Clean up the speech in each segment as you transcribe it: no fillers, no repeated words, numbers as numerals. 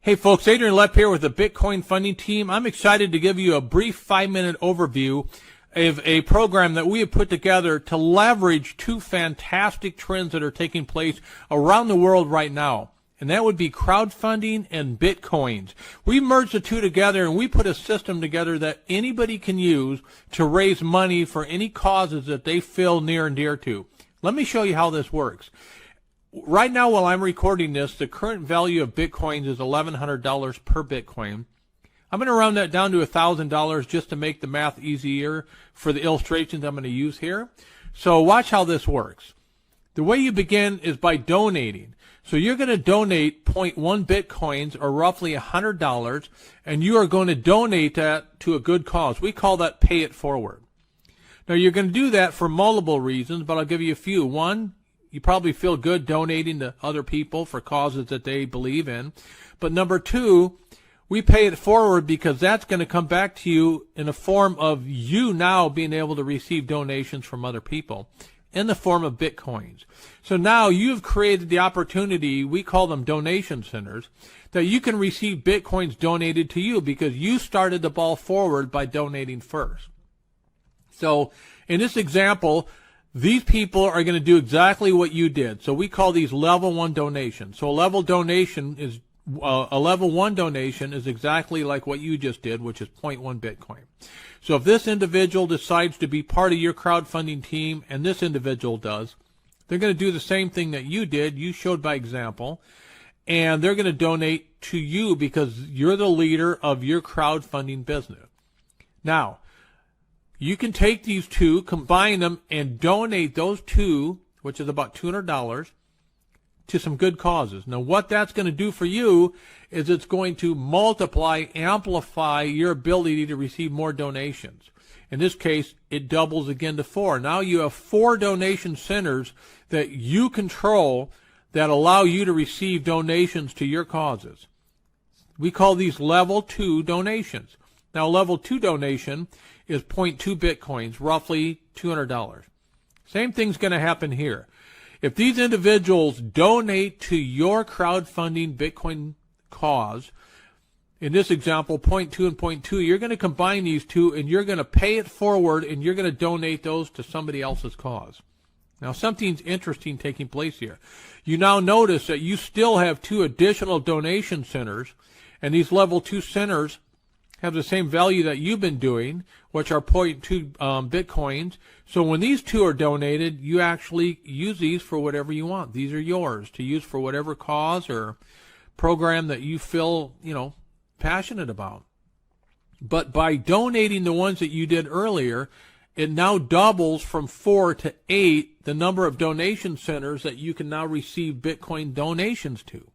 Hey folks, Adrian Lepp here with the Bitcoin Funding Team. I'm excited to give you a brief 5-minute overview of a program that we have put together to leverage two fantastic trends that are taking place around the world right now. And that would be crowdfunding and Bitcoins. We merged the two together and we put a system together that anybody can use to raise money for any causes that they feel near and dear to. Let me show you how this works. Right now, while I'm recording this, the current value of Bitcoins is $1,100 per Bitcoin. I'm going to round that down to $1,000 just to make the math easier for the illustrations I'm going to use here. So watch how this works. The way you begin is by donating. So you're going to donate 0.1 Bitcoins, or roughly $100, and you are going to donate that to a good cause. We call that pay it forward. Now, you're going to do that for multiple reasons, but I'll give you a few. One, you probably feel good donating to other people for causes that they believe in. But number two, we pay it forward because that's going to come back to you in the form of you now being able to receive donations from other people in the form of Bitcoins. So now you've created the opportunity, we call them donation centers, that you can receive Bitcoins donated to you because you started the ball forward by donating first. So in this example, these people are going to do exactly what you did. So we call these level 1 donations. So a level 1 donation is exactly like what you just did, which is 0.1 Bitcoin. So if this individual decides to be part of your crowdfunding team, and this individual does, they're going to do the same thing that you did. You showed by example, and they're going to donate to you because you're the leader of your crowdfunding business. Now, you can take these two, combine them, and donate those two, which is about $200, to some good causes. Now, what that's going to do for you is it's going to multiply, amplify your ability to receive more donations. In this case, it doubles again to 4. Now you have 4 donation centers that you control that allow you to receive donations to your causes. We call these level 2 donations. Now, level 2 donation is 0.2 Bitcoins, roughly $200. Same thing's going to happen here. If these individuals donate to your crowdfunding Bitcoin cause, in this example, 0.2 and 0.2, you're going to combine these two and you're going to pay it forward and you're going to donate those to somebody else's cause. Now, something's interesting taking place here. You now notice that you still have 2 additional donation centers, and these level 2 centers have the same value that you've been doing, which are 0.2 Bitcoins. So when these 2 are donated, you actually use these for whatever you want. These are yours to use for whatever cause or program that you feel, passionate about. But by donating the ones that you did earlier, it now doubles from 4 to 8 the number of donation centers that you can now receive Bitcoin donations to.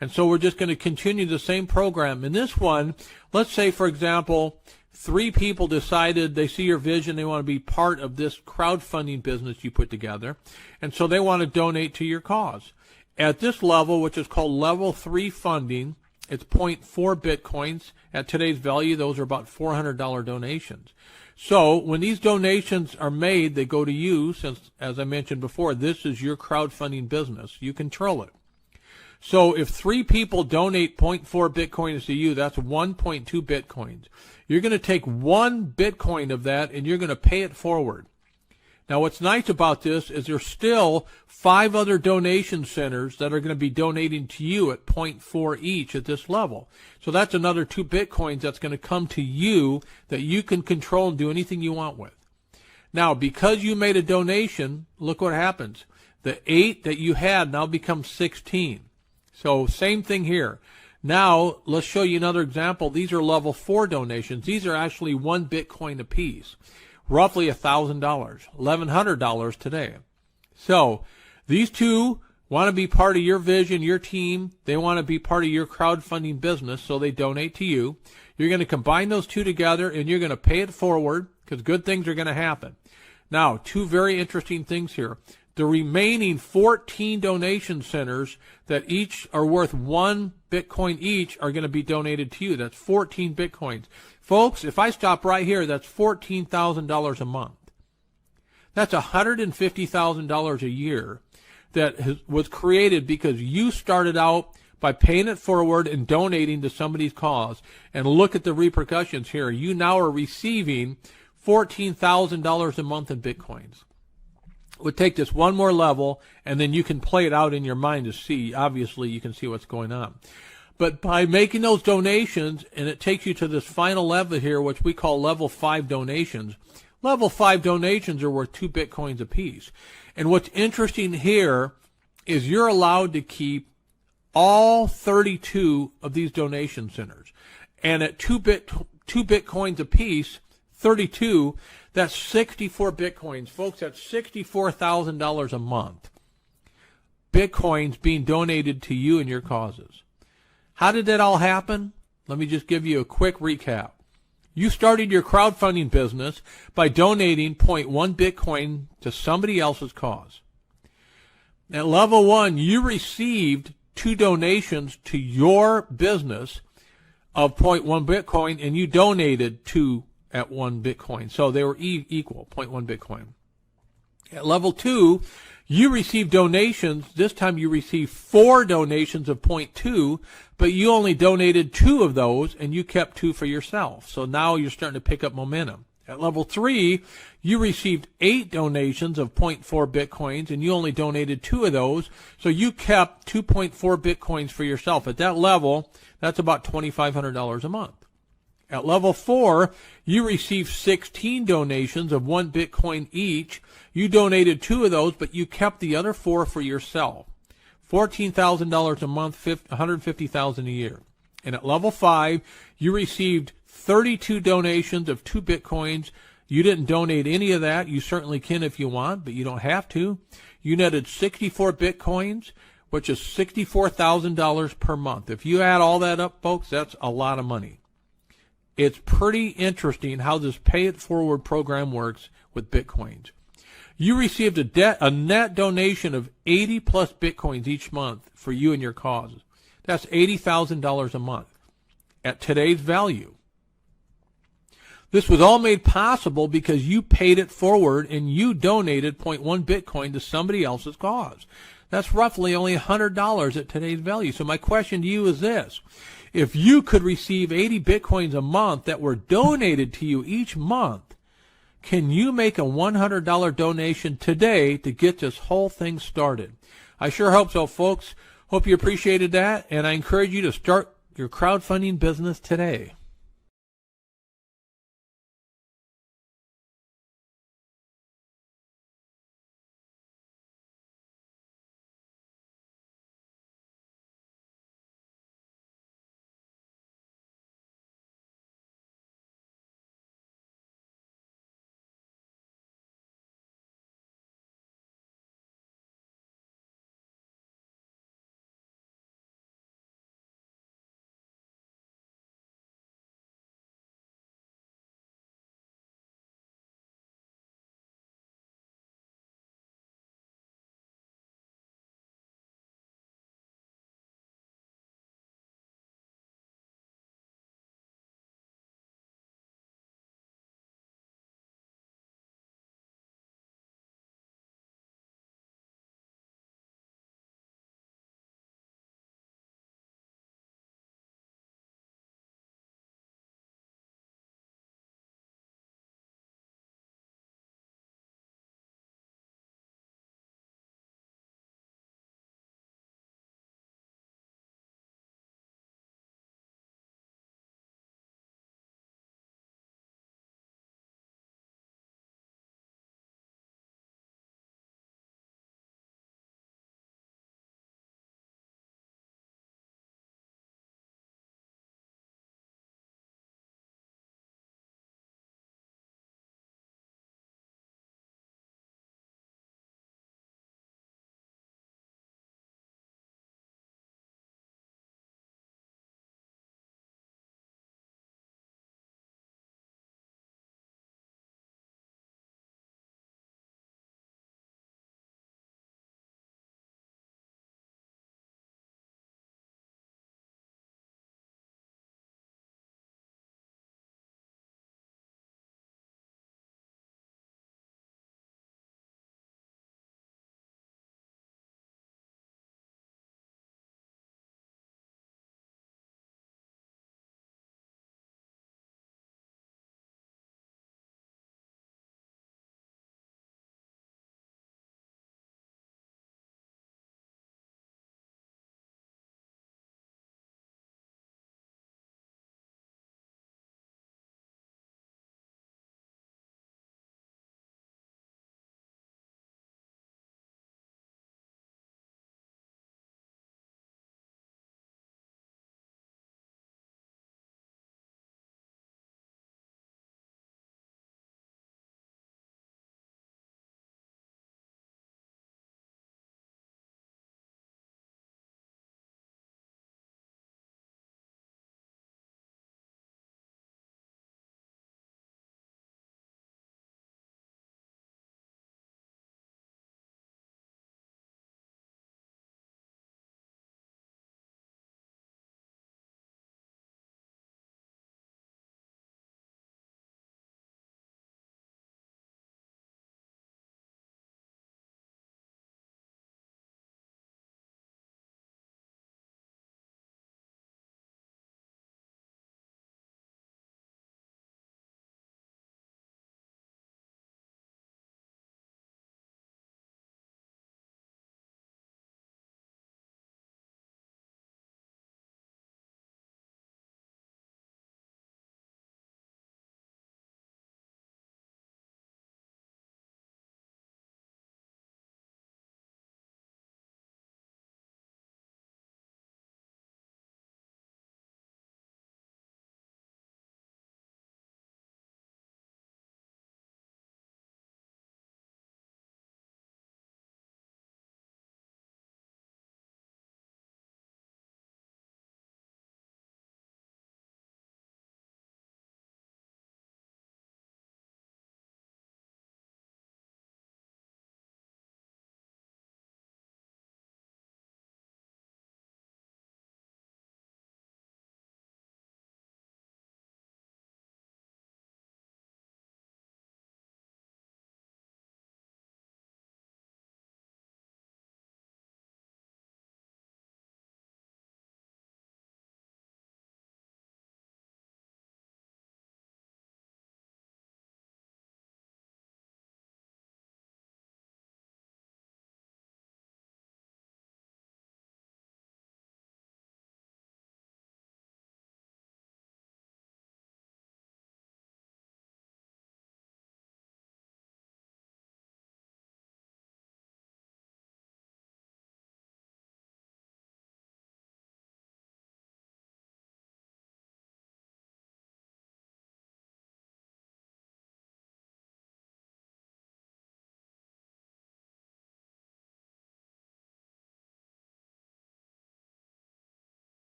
And so we're just going to continue the same program. In this one, let's say, for example, 3 people decided they see your vision, they want to be part of this crowdfunding business you put together, and so they want to donate to your cause. At this level, which is called level 3 funding, it's 0.4 Bitcoins. At today's value, those are about $400 donations. So when these donations are made, they go to you, since, as I mentioned before, this is your crowdfunding business. You control it. So if 3 people donate 0.4 Bitcoins to you, that's 1.2 Bitcoins. You're going to take 1 Bitcoin of that and you're going to pay it forward. Now, what's nice about this is there's still 5 other donation centers that are going to be donating to you at 0.4 each at this level. So that's another 2 Bitcoins that's going to come to you that you can control and do anything you want with. Now, because you made a donation, look what happens. The 8 that you had now becomes 16. So same thing here. Now, let's show you another example. These are level 4 donations. These are actually 1 Bitcoin apiece, roughly $1,000, $1,100 today. So these 2 want to be part of your vision, your team. They want to be part of your crowdfunding business, so they donate to you. You're going to combine those 2 together, and you're going to pay it forward because good things are going to happen. Now, 2 very interesting things here. The remaining 14 donation centers that each are worth 1 Bitcoin each are going to be donated to you. That's 14 Bitcoins. Folks, if I stop right here, that's $14,000 a month. That's $150,000 a year that was created because you started out by paying it forward and donating to somebody's cause. And look at the repercussions here. You now are receiving $14,000 a month in Bitcoins. It would take this one more level, and then you can play it out in your mind to see. Obviously, you can see what's going on. But by making those donations, and it takes you to this final level here, which we call level 5 donations. Level 5 donations are worth 2 Bitcoins apiece. And what's interesting here is you're allowed to keep all 32 of these donation centers. And at 2 Bitcoins apiece, 32, that's 64 Bitcoins. Folks, that's $64,000 a month. Bitcoins being donated to you and your causes. How did that all happen? Let me just give you a quick recap. You started your crowdfunding business by donating 0.1 Bitcoin to somebody else's cause. At level 1, you received 2 donations to your business of 0.1 Bitcoin, and you donated 2 at 1 Bitcoin. So they were equal, 0.1 Bitcoin. At level 2, you received donations. This time you received 4 donations of 0.2, but you only donated 2 of those, and you kept 2 for yourself. So now you're starting to pick up momentum. At level 3, you received 8 donations of 0.4 Bitcoins, and you only donated 2 of those, so you kept 2.4 Bitcoins for yourself. At that level, that's about $2,500 a month. At level 4, you received 16 donations of 1 Bitcoin each. You donated 2 of those, but you kept the other 4 for yourself. $14,000 a month, $150,000 a year. And at level 5, you received 32 donations of 2 Bitcoins. You didn't donate any of that. You certainly can if you want, but you don't have to. You netted 64 Bitcoins, which is $64,000 per month. If you add all that up, folks, that's a lot of money. It's pretty interesting how this Pay It Forward program works with Bitcoins. You received a net donation of 80 plus Bitcoins each month for you and your causes. That's $80,000 a month at today's value. This was all made possible because you paid it forward and you donated 0.1 Bitcoin to somebody else's cause. That's roughly only $100 at today's value. So my question to you is this. If you could receive 80 Bitcoins a month that were donated to you each month, can you make a $100 donation today to get this whole thing started? I sure hope so, folks. Hope you appreciated that, and I encourage you to start your crowdfunding business today.